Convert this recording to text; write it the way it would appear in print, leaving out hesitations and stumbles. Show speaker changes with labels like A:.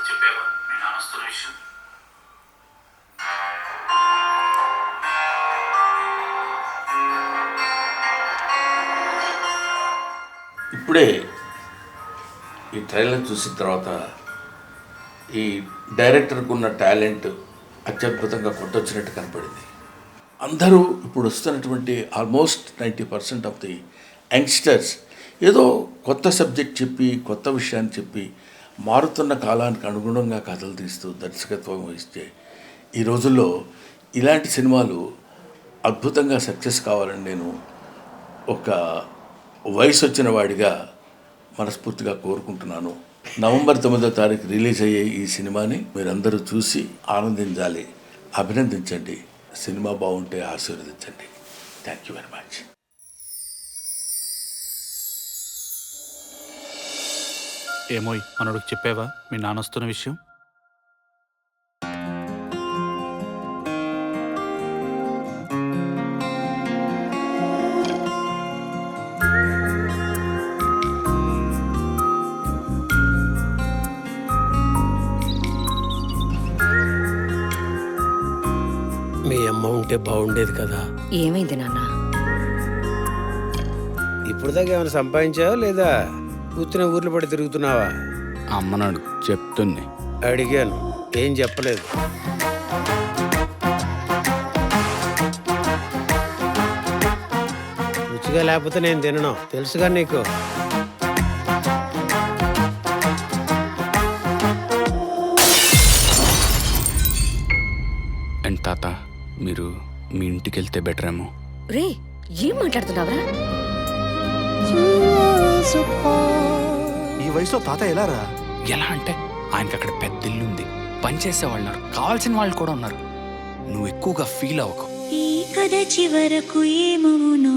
A: చెప్పావా మీ నాన్న వస్తున్న విషయం?
B: ఇప్పుడే ఈ ట్రైలర్ చూసిన తర్వాత ఈ డైరెక్టర్కు ఉన్న టాలెంట్ అత్యద్భుతంగా కొట్టొచ్చినట్టు కనపడింది. అందరూ ఇప్పుడు వస్తున్నటువంటి ఆల్మోస్ట్ 90% ఆఫ్ ది యంగ్స్టర్స్ ఏదో కొత్త సబ్జెక్ట్ చెప్పి కొత్త విషయాన్ని చెప్పి మారుతున్న కాలానికి అనుగుణంగా కథలు తీస్తూ దర్శకత్వం వహిస్తే ఈ రోజుల్లో ఇలాంటి సినిమాలు అద్భుతంగా సక్సెస్ కావాలని నేను ఒక వయసు వచ్చిన వాడిగా మనస్ఫూర్తిగా కోరుకుంటున్నాను. నవంబర్ 9వ తారీఖు రిలీజ్ అయ్యే ఈ సినిమాని మీరందరూ చూసి ఆనందించాలి, అభినందించండి. సినిమా బాగుంటే ఆశీర్వదించండి. Thank you very much.
A: ఏమోయ్ మనోడికి చెప్పావా మీ నాన్న వస్తున్న విషయం?
C: మీ అమ్మ ఉంటే బాగుండేది కదా.
D: ఏమైంది నాన్న?
C: ఇప్పుడు దాకా ఏమైనా సంపాదించావా లేదా కూర్చున్న ఊర్లు పడి తిరుగుతున్నావా?
A: అమ్మనాడు చెప్తుంది.
C: అడిగాను, ఏం చెప్పలేదు. రుచిగా లేకపోతే నేను తినను, తెలుసుగా నీకు.
A: అండ్ తాత, మీరు మీ ఇంటికి వెళ్తే బెటర్ ఏమో.
D: రే, ఏం మాట్లాడుతున్నావురా?
E: ఈ వయసులో తాత ఎలా రా?
A: ఎలా అంటే ఆయనకి అక్కడ పెద్ద ఇల్లు ఉంది, పనిచేసే వాళ్ళు ఉన్నారు, కావాల్సిన వాళ్ళు కూడా ఉన్నారు. నువ్వు ఎక్కువగా ఫీల్ అవ్వకు.
F: ఈ కథ చివరకు ఏమవునో